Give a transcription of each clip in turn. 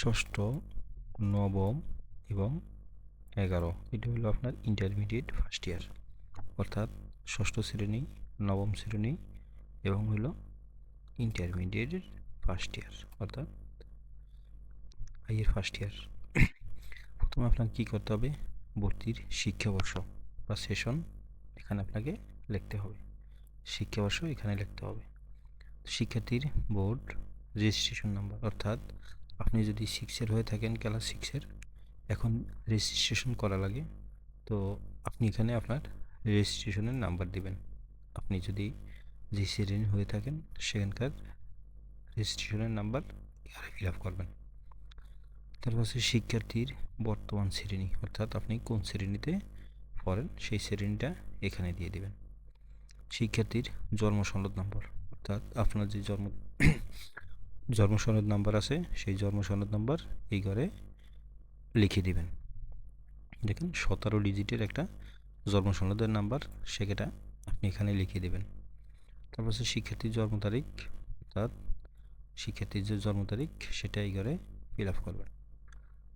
ষষ্ঠ, নবম এবং 11 এটা হলো আপনার ইন্টারমিডিয়েট ফার্স্ট ইয়ার, অর্থাৎ ষষ্ঠ শ্রেণী, নবম শ্রেণী এবং হলো ইন্টারমিডিয়েট ফার্স্ট ইয়ার, অর্থাৎ আইয়ের ফার্স্ট ইয়ার। প্রথমে আপনাকে কী করতে হবে? ভর্তির শিক্ষাবর্ষ বা সেশন এখানে আপনাকে লিখতে হবে। শিক্ষাবর্ষ এখানে লিখতে হবে। শিক্ষার্থীর বোর্ড রেজিস্ট্রেশন নাম্বার, অর্থাৎ আপনি যদি 6-এর হয়ে থাকেন, ক্লাস 6-এর, এখন রেজিস্ট্রেশন করা লাগে, তো আপনি এখানে আপনার রেজিস্ট্রেশনের নাম্বার দিবেন। আপনি যদি যে শ্রেণী হয়ে থাকেন সেখানকার রেজিস্ট্রেশনের নাম্বার এখানে ফিল আপ করবেন। তারপর হচ্ছে শিক্ষার্থীর বর্তমান শ্রেণী, অর্থাৎ আপনি কোন শ্রেণীতে পড়েন সেই শ্রেণীটা এখানে দিয়ে দিবেন। শিক্ষার্থীর জন্ম সনদ নাম্বার, অর্থাৎ আপনার যে জন্ম সনদ নাম্বার আছে সেই জন্ম সনদ নাম্বার এই ঘরে লিখে দিবেন। দেখেন 17 ডিজিটের একটা জন্ম সনদের নাম্বার, সেটা আপনি এখানে লিখে দেবেন। তারপর হচ্ছে শিক্ষার্থীর জন্ম তারিখ, অর্থাৎ শিক্ষার্থীর যে জন্ম তারিখ সেটা এই ঘরে ফিল আপ করবেন।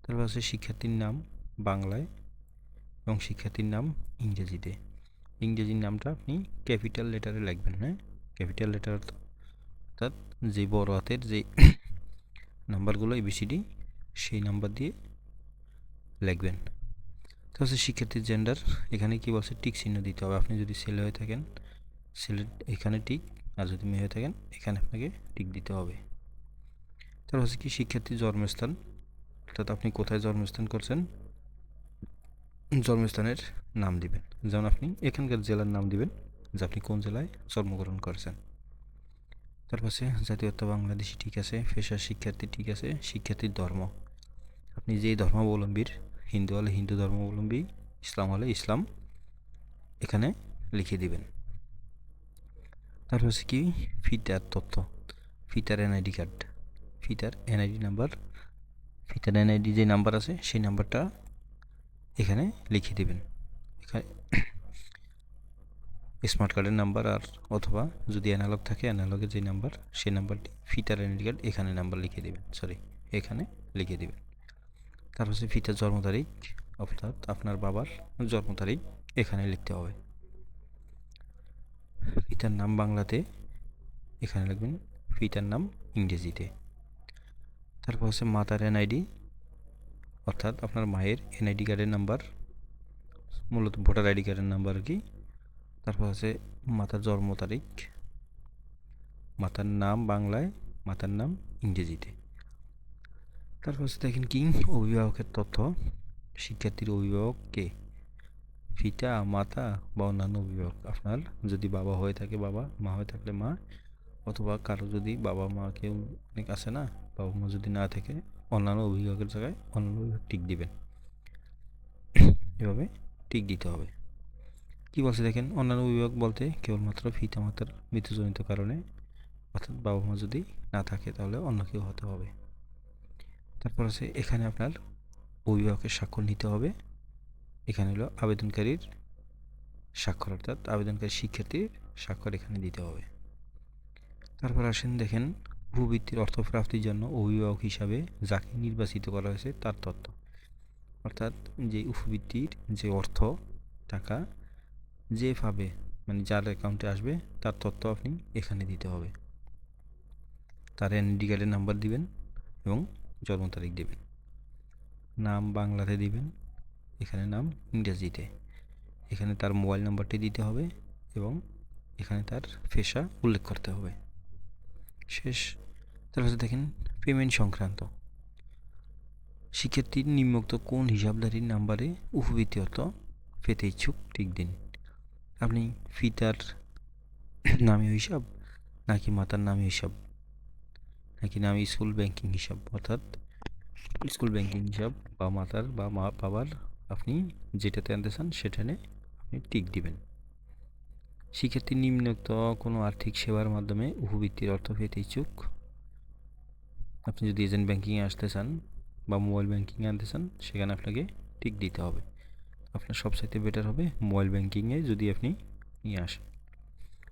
তারপর হচ্ছে শিক্ষার্থীর নাম বাংলায় এবং শিক্ষার্থীর নাম ইংরেজিতে। ইংরেজির নামটা আপনি ক্যাপিটাল লেটারে লিখবেন, হ্যাঁ, ক্যাপিটাল লেটার, অর্থাৎ যে বড় হাতের যে নাম্বারগুলো এবিসিডি সেই নাম্বার দিয়ে লিখবেন। তো হচ্ছে শিক্ষার্থীর জেন্ডার, এখানে কি বলছে? টিক চিহ্ন দিতে হবে। আপনি যদি ছেলে হয়ে থাকেন ছেলে এখানে টিক, আর যদি মেয়ে হয়ে থাকেন এখানে আপনাকে টিক দিতে হবে। তারপর হচ্ছে কি শিক্ষার্থীর জন্মস্থান, অর্থাৎ আপনি কোথায় জন্মস্থান করছেন জন্মস্থানের নাম দিবেন। যেমন আপনি এখানকার জেলার নাম দিবেন যে আপনি কোন জেলায় জন্মগ্রহণ করেছেন। তারপর হচ্ছে জাতীয়তা বাংলাদেশি ঠিক আছে, পেশার শিক্ষার্থী ঠিক আছে, শিক্ষার্থীর ধর্ম আপনি যেই ধর্মাবলম্বীর, হিন্দু হলে হিন্দু ধর্মাবলম্বী, ইসলাম হলে ইসলাম এখানে লিখে দিবেন। তারপর হচ্ছে কি ফিতার তথ্য, ফিতার এনআইডি কার্ড, ফিতার এনআইডি নাম্বার, ফিতার এনআইডি যে নাম্বার আছে সেই নাম্বারটা এখানে লিখে দেবেন। এখানে স্মার্ট কার্ডের নাম্বার, আর অথবা যদি অ্যানালগ থাকে অ্যানালগের যে নাম্বার সেই নাম্বারটি ফিতার এনআইডি কার্ড এখানে নাম্বার লিখে দেবেন, এখানে লিখে দেবেন। তারপর হচ্ছে ফিতার জন্ম তারিখ, অর্থাৎ আপনার বাবার জন্ম তারিখ এখানে লিখতে হবে। পিতার নাম বাংলাতে এখানে লিখবেন, পিতার নাম ইংরেজিতে। তারপর হচ্ছে মাতার এনআইডি, অর্থাৎ আপনার মায়ের এনআইডি কার্ডের নাম্বার, মূলত ভোটার আইডি কার্ডের নাম্বার আর কি। তারপর হচ্ছে মাতার জন্ম তারিখ, মাতার নাম বাংলায়, মাতার নাম ইংরেজিতে। তারপর হচ্ছে দেখেন কি অভিভাবকের তথ্য, শিক্ষার্থীর অভিভাবক কে, পিতা, মাতা বা অন্যান্য অভিভাবক। আপনার যদি বাবা হয়ে থাকে বাবা, মা হয়ে থাকলে মা, অথবা কারো যদি বাবা মা কেউ অনেক আছে না, বাবা মা যদি না থাকে অন্যান্য অভিভাবকের জায়গায় অন্যান্য অভিভাবক টিক দিবেন, এভাবে টিক দিতে হবে। কি বলছে দেখেন, অন্যান্য অভিভাবক বলতে কেবলমাত্র পিতা মাতার মৃত্যুজনিত কারণে, অর্থাৎ বাবা মা যদি না থাকে তাহলে অন্য কেউ হতে হবে। তারপর আছে এখানে আপনার অভিভাবকের স্বাক্ষর নিতে হবে। এখানে হলো আবেদনকারীর স্বাক্ষর, অর্থাৎ আবেদনকারী শিক্ষার্থীর স্বাক্ষর এখানে দিতে হবে। তারপর আসেন দেখেন উপবৃত্তির অর্থ প্রাপ্তির জন্য অভিভাবক হিসাবে যাকে নির্বাচিত করা হয়েছে তার তথ্য, অর্থাৎ যে উপবৃত্তির যে অর্থ টাকা যে পাবে, মানে যার অ্যাকাউন্টে আসবে তার তথ্য আপনি এখানে দিতে হবে। তার এনআইডি কার্ডের নাম্বার দিবেন এবং জন্ম তারিখ দিবেন। নাম বাংলাতে দিবেন, এখানে নাম ইংরেজিতে। এখানে তার মোবাইল নাম্বারটি দিতে হবে এবং এখানে তার পেশা উল্লেখ করতে হবে। শেষ। তারপর দেখেন পেমেন্ট সংক্রান্ত, শিক্ষার্থীর নিম্নোক্ত কোন হিসাবধারীর নাম্বারে উপবৃত্তি অর্থ পেতে ইচ্ছুক ঠিক দিন। আপনি পিতার নামীয় হিসাব, নাকি মাতার নামীয় হিসাব, নাকি নামে স্কুল ব্যাংকিং হিসাব, অর্থাৎ স্কুল ব্যাংকিং হিসাব বা মাতার বা মা বাবার আপনি যেটাতে আনতে চান সেখানে আপনি টিক দিবেন। শিক্ষার্থী নিম্নোক্ত কোনো আর্থিক সেবার মাধ্যমে উপবৃত্তির অর্থ পেতে ইচ্ছুক। আপনি যদি এজেন্ট ব্যাংকিংয়ে আসতে চান বা মোবাইল ব্যাংকিংয়ে আনতে চান সেখানে আপনাকে টিক দিতে হবে। আপনার সবচাইতে বেটার হবে মোবাইল ব্যাংকিংয়ে যদি আপনি নিয়ে আসেন।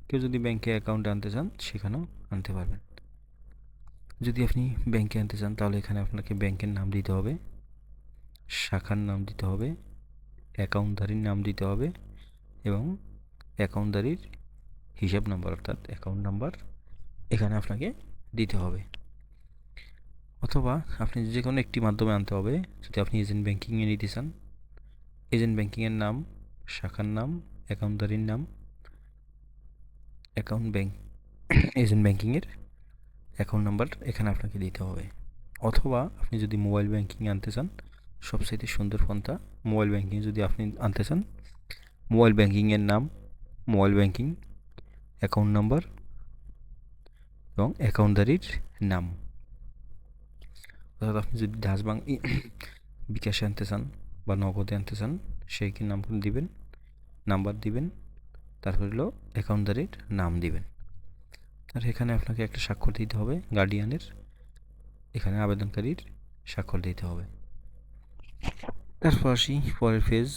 কেউ যদি ব্যাংকে অ্যাকাউন্ট আনতে চান সেখানেও আনতে পারবেন। যদি আপনি ব্যাংকে আনতে চান তাহলে এখানে আপনাকে ব্যাংকের নাম দিতে হবে, শাখার নাম দিতে হবে, অ্যাকাউন্টধারীর নাম দিতে হবে এবং অ্যাকাউন্টধারীর হিসাব নাম্বার অর্থাৎ অ্যাকাউন্ট নাম্বার এখানে আপনাকে দিতে হবে। অথবা আপনি যে কোনো একটি মাধ্যমে আনতে হবে। যদি আপনি এজেন্ট ব্যাংকিংয়ে নিতে চান, এজেন্ট ব্যাংকিংয়ের নাম, শাখার নাম, অ্যাকাউন্টধারীর নাম, এজেন্ট ব্যাংকিংয়ের অ্যাকাউন্ট নাম্বার এখানে আপনাকে দিতে হবে। অথবা আপনি যদি মোবাইল ব্যাংকিংয়ে আনতে চান, সবচাইতে সুন্দর পন্থা, মোবাইল ব্যাংকিং যদি আপনি আনতে চান, মোবাইল ব্যাংকিংয়ের নাম, মোবাইল ব্যাংকিং, অ্যাকাউন্ট নাম্বার এবং অ্যাকাউন্টধারীর নাম। অর্থাৎ আপনি যদি বিকাশে আনতে চান বা নগদে আনতে চান, সেই কি নাম দিবেন, নাম্বার দিবেন, তারপর হলো অ্যাকাউন্টধারীর নাম দিবেন। আর এখানে আপনাকে একটা স্বাক্ষর দিতে হবে গার্ডিয়ানের, এখানে আবেদনকারীর স্বাক্ষর দিতে হবে। তারপর আসি পরের ফেজ।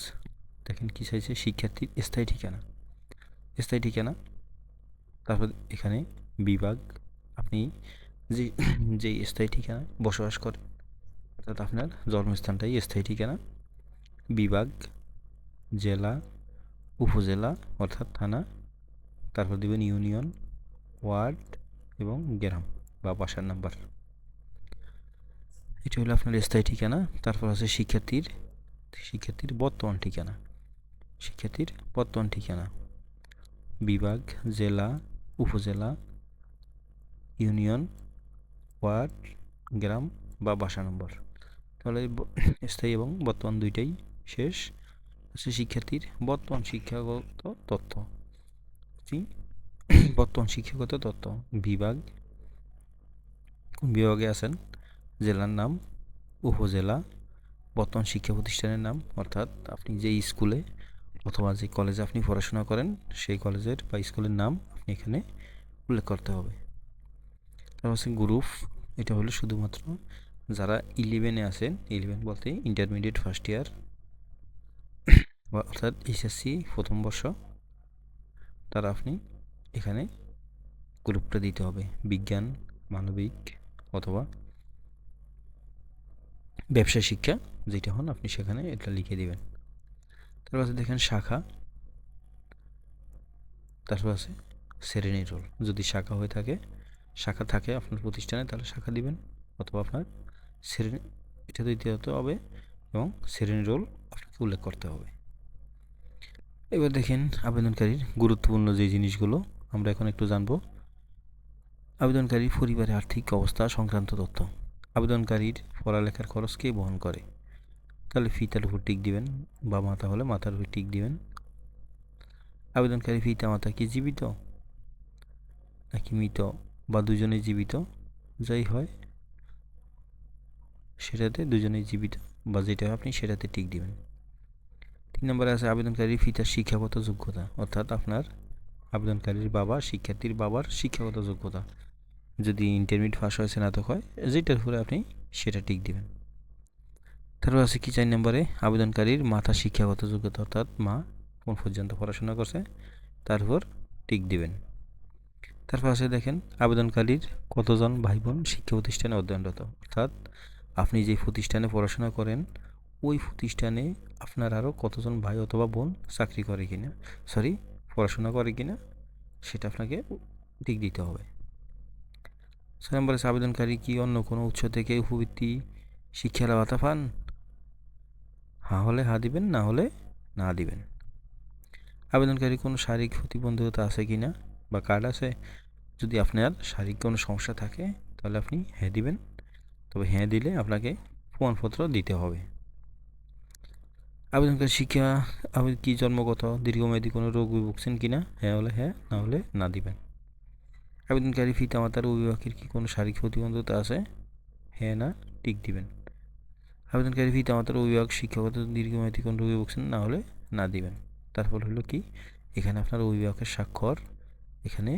দেখেন কি চাইছে, শিক্ষার্থীর স্থায়ী ঠিকানা। স্থায়ী ঠিকানা, তারপর এখানে বিভাগ, আপনি যেই স্থায়ী ঠিকানায় বসবাস করেন অর্থাৎ আপনার জন্মস্থানটাই স্থায়ী ঠিকানা, বিভাগ, জেলা, উপজেলা অর্থাৎ থানা, তারপর দেবেন ইউনিয়ন, ওয়ার্ড এবং গ্রাম বা বাসার নাম্বার। এটি হলো আপনার স্থায়ী ঠিকানা। তারপর আছে শিক্ষার্থীর বর্তমান ঠিকানা। শিক্ষার্থীর বর্তমান ঠিকানা, বিভাগ, জেলা, উপজেলা, ইউনিয়ন, ওয়ার্ড, গ্রাম বা বাসা নম্বর। তাহলে স্থায়ী এবং বর্তমান দুইটাই শেষ। আছে শিক্ষার্থীর বর্তমান শিক্ষাগত তথ্য। বর্তমান শিক্ষাগত তথ্য, বিভাগ, কোন বিভাগে আছেন, জেলার নাম, উপজেলা, বর্তমান শিক্ষা প্রতিষ্ঠানের নাম অর্থাৎ আপনি যে স্কুলে অথবা যে কলেজে আপনি পড়াশোনা করেন সেই কলেজের বা স্কুলের নাম আপনি এখানে উল্লেখ করতে হবে। তারপর হচ্ছে গ্রুপ, এটা হলো শুধুমাত্র যারা 11-এ আছেন, 11 বলতে ইন্টারমিডিয়েট ফার্স্ট ইয়ার অর্থাৎ এইচএসসি প্রথম বর্ষ, তারা আপনি এখানে গ্রুপটা দিতে হবে, বিজ্ঞান, মানবিক অথবা ব্যবসা শিক্ষা যেটা হন আপনি সেখানে এটা লিখে দিবেন। তারপর আছে দেখেন শাখা, তারপর আছে শ্রেণী রোল। যদি শাখা হয়ে থাকে, শাখা থাকে আপনার প্রতিষ্ঠানে তাহলে শাখা দিবেন, অথবা আপনার শ্রেণী এটা দিতে হতে হবে এবং শ্রেণী রোল আপনাকে উল্লেখ করতে হবে। এবার দেখেন আবেদনকারীর গুরুত্বপূর্ণ যে জিনিসগুলো আমরা এখন একটু জানব। আবেদনকারীর পরিবারের আর্থিক অবস্থা সংক্রান্ত তথ্য। আবেদনকারীর পড়ালেখার খরচ কে বহন করে, তাহলে পিতার উপর টিক দিবেন, বা মাতা হলে মাতার উপর টিক দিবেন। আবেদনকারী পিতা মাতা কি জীবিত নাকি মৃত বা দুজনেই জীবিত, যাই হয় সেটাতে দুজনেই জীবিত বা যেটা আপনি সেটাতে টিক দিবেন। 3 নম্বরে আছে আবেদনকারীর পিতার শিক্ষাগত যোগ্যতা, অর্থাৎ আপনার আবেদনকারীর বাবা, শিক্ষার্থীর বাবার শিক্ষাগত যোগ্যতা, যদি ইন্টারমিডিয়েট পাস হয়, স্নাতক হয়, যেটার উপরে আপনি সেটা টিক দিবেন। তারপর আছে কি 4 নম্বরে আবেদনকারীর মাতার শিক্ষাগত যোগ্যতা, অর্থাৎ মা কোন পর্যন্ত পড়াশোনা করছে তার উপর টিক দিবেন। তারপর আছে দেখেন আবেদনকারীর কতজন ভাই বোন শিক্ষা প্রতিষ্ঠানে অধ্যয়নরত, অর্থাৎ আপনি যে প্রতিষ্ঠানে পড়াশোনা করেন ওই প্রতিষ্ঠানে আপনার আরও কতজন ভাই অথবা বোন চাকরি করে কিনা, পড়াশোনা করে কিনা সেটা আপনাকে টিক দিতে হবে। 6 নম্বরে আবেদনকারী কি অন্য কোনো উৎস থেকে উপবৃত্তি শিক্ষা ভাতা পান, হ্যাঁ হলে হ্যাঁ দিবেন, না হলে না দিবেন। আবেদনকারী কোনো শারীরিক প্রতিবন্ধকতা আছে কিনা বা কার্ড আছে, যদি আপনার শারীরিক কোনো সমস্যা থাকে তাহলে আপনি হ্যাঁ দিবেন, তবে হ্যাঁ দিলে আপনাকে প্রমাণপত্র দিতে হবে। আবেদনকারী শিক্ষা কি জন্মগত দীর্ঘমেয়াদী কোনো রোগ ভুগছেন কিনা, হ্যাঁ হলে হ্যাঁ, না হলে না দিবেন। আবেদনকারী পিতামাতার অভিভাবকের কি কোনো শারীরিক প্রতিবন্ধকতা আছে, হ্যাঁ না টিক দিবেন। আবেদনকারী পিতামাতার অভিভাবক শিক্ষাগত দীর্ঘমেয়াদী কোনো রোগে ভুগছেন, না হলে না দিবেন। তারপর হলো কি, এখানে আপনার অভিভাবকের স্বাক্ষর, এখানে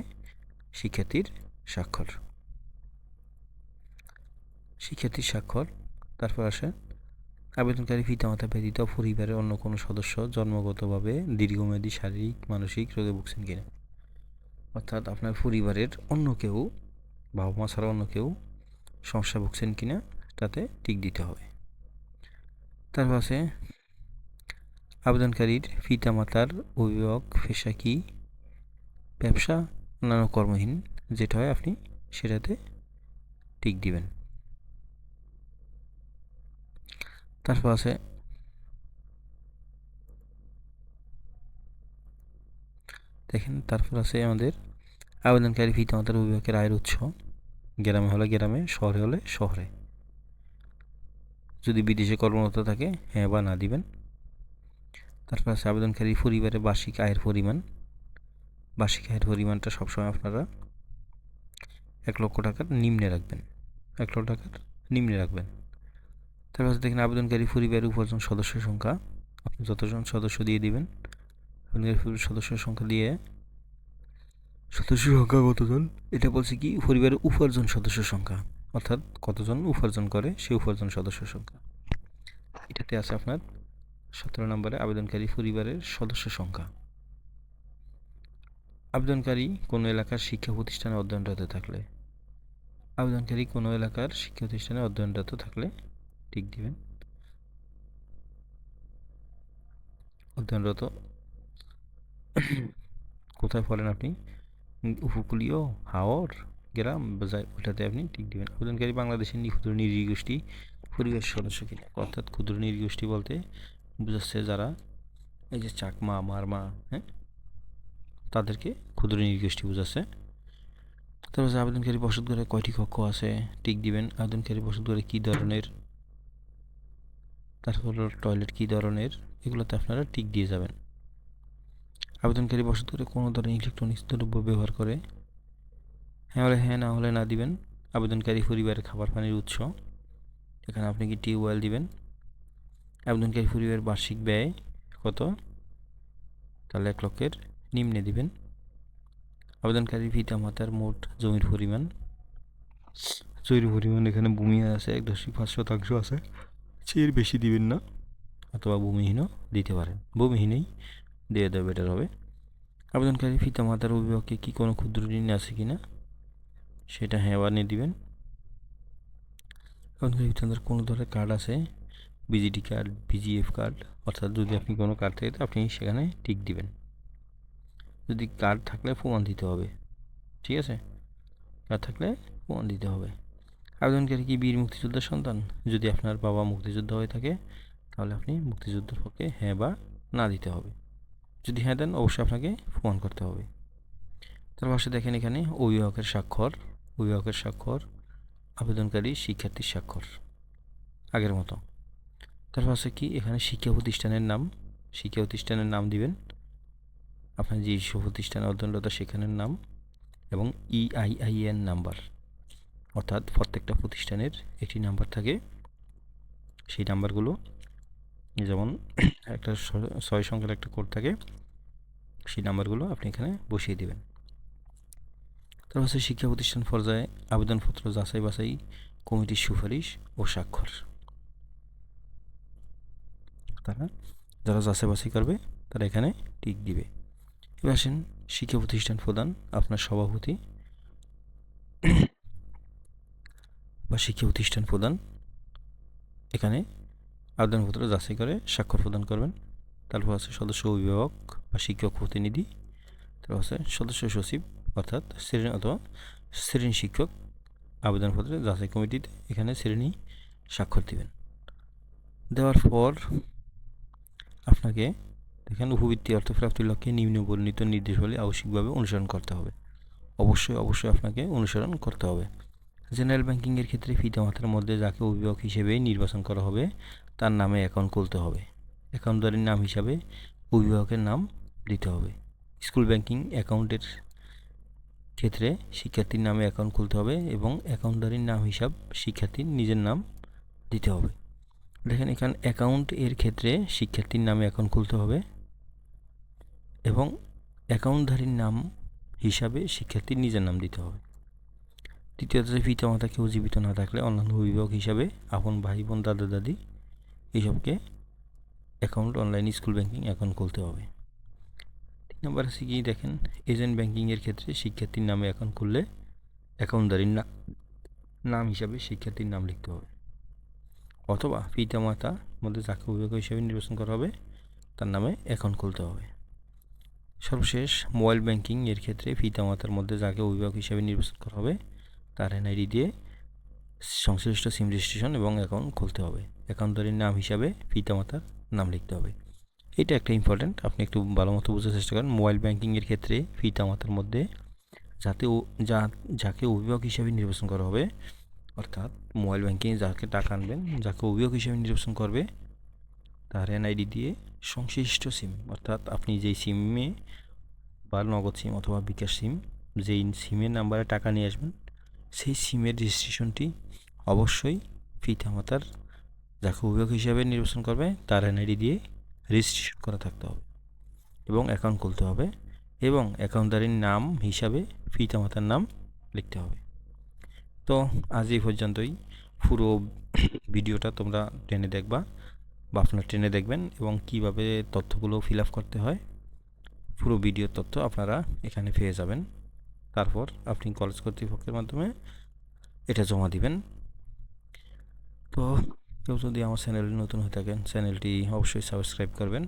শিক্ষার্থীর স্বাক্ষর, তারপর আসে আবেদনকারী পিতামাতা ব্যতীত পরিবারের অন্য কোনো সদস্য জন্মগতভাবে দীর্ঘমেয়াদী শারীরিক মানসিক রোগে ভুগছেন কিনা, অর্থাৎ আপনার পরিবারের অন্য কেউ, বাবা মা ছাড়া অন্য কেউ সমস্যা ভুগছেন কিনা তাতে টিক দিতে হবে। তারপর আছে আবেদনকারীর পিতামাতার অভিভাবক পেশা কি, ব্যবসা না কর্মহীন, যেটা হয় আপনি সেটাতে টিক দিবেন। তারপর আছে দেখেন, তারপর আছে আমাদের আবেদনকারী পিতামাতার অভিভাবকের আয়ের উৎস, গ্রামে হলে গ্রামে, শহরে হলে শহরে। যদি বিদেশে কর্মরত থাকে হ্যাঁ বা না দিবেন। তারপর আছে আবেদনকারী পরিবারের বার্ষিক আয়ের পরিমাণ। বার্ষিক আয়ের পরিমাণটা সবসময় আপনারা 1,00,000 টাকার নিম্নে রাখবেন, 1,00,000 টাকার নিম্নে রাখবেন। তারপর আছে দেখেন আবেদনকারী পরিবারের উপার্জন সদস্যের সংখ্যা, আপনি যতজন সদস্য দিয়ে দিবেন, আবেদনকারী সদস্যের সংখ্যা দিয়ে সদস্য সংখ্যা কতজন এটা বলছে কি পরিবারের উপার্জন সদস্যের সংখ্যা, অর্থাৎ কতজন উপার্জন করে সেই উপার্জন সদস্যের সংখ্যা। এটাতে আছে আপনার 17 নম্বরে আবেদনকারী পরিবারের সদস্য সংখ্যা। আবেদনকারী কোনো এলাকার শিক্ষা প্রতিষ্ঠানে অধ্যয়নরত থাকলে, আবেদনকারী কোনো এলাকার শিক্ষা প্রতিষ্ঠানে অধ্যয়নরত থাকলে টিক দিবেন। অধ্যয়নরত কোথায় পড়েন আপনি, উপকূলীয়, হাওর, গ্রাম, ওটাতে আপনি টিক দিবেন। আবেদনকারী বাংলাদেশের ক্ষুদ্র নৃগোষ্ঠী পরিবেশ সদস্য কিনা, অর্থাৎ ক্ষুদ্র নৃগোষ্ঠী বলতে বুঝাচ্ছে যারা এই যে চাকমা, মারমা, হ্যাঁ, তাদেরকে ক্ষুদ্র নৃগোষ্ঠী বুঝাচ্ছে। তারপর আবেদনকারী বসত ঘরে কয়টি কক্ষ আছে টিক দিবেন। আবেদনকারী বসত ঘরে কী ধরনের, তারপর টয়লেট কী ধরনের, এগুলোতে আপনারা টিক দিয়ে যাবেন। আবেদনকারী বসত ঘরে কোনো ধরনের ইলেকট্রনিক্স দ্রব্য ব্যবহার করে, হ্যাঁ হলে হ্যাঁ, না হলে না দিবেন। আবেদনকারী পরিবারের খাবার পানির উৎস, এখানে আপনি কি টিউবওয়েল দিবেন। আবেদনকারী পরিবারের বার্ষিক ব্যয় কত, তাহলে 1,00,000-এর নিম্নে দিবেন। আবেদনকারী পিতামাতার মোট জমির পরিমাণ, জমির পরিমাণ এখানে ভূমি আছে 1.5% আছে, এর বেশি দিবেন না, অথবা ভূমিহীনও দিতে পারেন, ভূমিহীনই দিয়ে দেওয়া বেটার হবে। আবেদনকারী পিতামাতার অভিভাবকে কি কোনো ক্ষুদ্র ঋণ আছে কিনা সেটা হ্যাঁ বা না দিবেন। আবেদনকারী পিতামাতার কোনো ধরনের কার্ড আছে, বিজিটি কার্ড, বিজিএফ কার্ড, অর্থাৎ যদি আপনি কোনো কার্ড থাকে তো আপনি সেখানে টিক দিবেন। যদি কার্ড থাকলে প্রমাণ দিতে হবে, ঠিক আছে, কার্ড থাকলে প্রমাণ দিতে হবে। আবেদনকারী কি বীর মুক্তিযোদ্ধার সন্তান, যদি আপনার বাবা মুক্তিযোদ্ধা হয়ে থাকে তাহলে আপনি মুক্তিযুদ্ধের পক্ষে হ্যাঁ বা না দিতে হবে। যদি হ্যাঁ দেন অবশ্যই আপনাকে প্রমাণ করতে হবে। তার পাশে দেখেন এখানে অভিভাবকের স্বাক্ষর, অভিভাবকের স্বাক্ষর, আবেদনকারী শিক্ষার্থীর স্বাক্ষর আগের মতো। তার পাশে কি এখানে শিক্ষা প্রতিষ্ঠানের নাম, শিক্ষা প্রতিষ্ঠানের নাম দিবেন, আপনার যে প্রতিষ্ঠানে অধ্যয়নরত সেখানের নাম এবং EIN নাম্বার, অর্থাৎ প্রত্যেকটা প্রতিষ্ঠানের একটি নাম্বার থাকে, সেই নাম্বারগুলো যেমন একটা 6 সংখ্যার একটা কোড থাকে, সেই নাম্বারগুলো আপনি এখানে বসিয়ে দেবেন। তারপর হচ্ছে শিক্ষা প্রতিষ্ঠান পর্যায়ে আবেদনপত্র যাচাই বাছাই কমিটির সুপারিশ ও স্বাক্ষর, তারা যারা যাচাই বাছাই করবে তারা এখানে টিক দিবে। এবার আসেন শিক্ষা প্রতিষ্ঠান প্রদান, আপনার সভাপতি বা শিক্ষা প্রতিষ্ঠান প্রদান এখানে আবেদনপত্র যাচাই করে স্বাক্ষর প্রদান করবেন। তারপর আছে সদস্য অভিভাবক বা শিক্ষক প্রতিনিধি, তারপর আছে সদস্য সচিব অর্থাৎ শ্রেণী অথবা শ্রেণী শিক্ষক আবেদনপত্রে যাচাই কমিটিতে এখানে শ্রেণী স্বাক্ষর দিবেন। দেওয়ার পর আপনাকে দেখেন উপবৃত্তি অর্থ প্রাপ্তির লক্ষ্যে নিম্ন বর্ণিত নির্দেশাবলী আবশ্যিকভাবে অনুসরণ করতে হবে, অবশ্যই আপনাকে অনুসরণ করতে হবে। জেনারেল ব্যাংকিংয়ের ক্ষেত্রে পিতামাতার মধ্যে যাকে অভিভাবক হিসেবে নির্বাচন করা হবে তার নামে অ্যাকাউন্ট খুলতে হবে, অ্যাকাউন্টদারির নাম হিসাবে অভিভাবকের নাম দিতে হবে। স্কুল ব্যাংকিং অ্যাকাউন্টের ক্ষেত্রে শিক্ষার্থীর নামে অ্যাকাউন্ট খুলতে হবে এবং অ্যাকাউন্টদারির নাম হিসাব শিক্ষার্থীর নিজের নাম দিতে হবে। দেখেন এখানে অ্যাকাউন্ট এর ক্ষেত্রে শিক্ষার্থীর নামে অ্যাকাউন্ট খুলতে হবে এবং অ্যাকাউন্টধারীর নাম হিসাবে শিক্ষার্থীর নিজের নাম দিতে হবে। দ্বিতীয়ত, পিতামাতা কেউ জীবিত না থাকলে অন্যান্য অভিভাবক হিসাবে আপন ভাই বোন, দাদা দাদি এইসবকে account online school banking account খুলতে হবে। 3 নম্বর আছে কি দেখেন এজেন্ট ব্যাংকিংয়ের ক্ষেত্রে শিক্ষার্থীর নামে অ্যাকাউন্ট খুললে অ্যাকাউন্টদারির নাম হিসাবে শিক্ষার্থীর নাম লিখতে হবে, অথবা পিতামাতার মধ্যে যাকে অভিভাবক হিসেবে নির্বাচন করা হবে তার নামে অ্যাকাউন্ট খুলতে হবে। সর্বশেষ মোবাইল ব্যাংকিং এর ক্ষেত্রে পিতামাতার মধ্যে যাকে অভিভাবক হিসেবে নির্বাচন করা হবে তার এনআইডি দিয়ে সংশ্লিষ্ট সিম রেজিস্ট্রেশন এবং অ্যাকাউন্ট খুলতে হবে। অ্যাকাউন্টদারির নাম হিসাবে পিতামাতার নাম লিখতে হবে। এটা একটা ইম্পর্ট্যান্ট, আপনি একটু ভালো মতো বোঝার চেষ্টা করেন। মোবাইল ব্যাংকিংয়ের ক্ষেত্রে পিতামাতার মধ্যে যাকে অভিভাবক হিসেবে নির্বাচন করা হবে, অর্থাৎ মোবাইল ব্যাংকিং যাকে টাকা আনবেন যাকে অভিভাবক হিসেবে নির্বাচন করবে তার এনআইডি দিয়ে সংশ্লিষ্ট সিম, অর্থাৎ আপনি যেই সিমে বা নগদ সিম অথবা বিকাশ সিম, যেই সিমের নাম্বারে টাকা নিয়ে আসবেন সেই সিমের রেজিস্ট্রেশনটি অবশ্যই পিতামাতার যাকে অভিভাবক হিসাবে নির্বাচন করবে তার এনআইডি দিয়ে রেজিস্ট্রেশন করা থাকতে হবে এবং অ্যাকাউন্ট খুলতে হবে, এবং অ্যাকাউন্টদারির নাম হিসাবে পিতামাতার নাম লিখতে হবে। তো আজ এই পর্যন্তই। পুরো ভিডিওটা তোমরা টেনে দেখবা বা আপনারা টেনে দেখবেন এবং কিভাবে তথ্যগুলো ফিল আপ করতে হয় পুরো ভিডিওর তথ্য আপনারা এখানে পেয়ে যাবেন। তারপর আপনি কলেজ কর্তৃপক্ষের মাধ্যমে এটা জমা দিবেন। তো কেউ যদি আমার চ্যানেলে নতুন হয়ে থাকেন চ্যানেলটি অবশ্যই সাবস্ক্রাইব করবেন।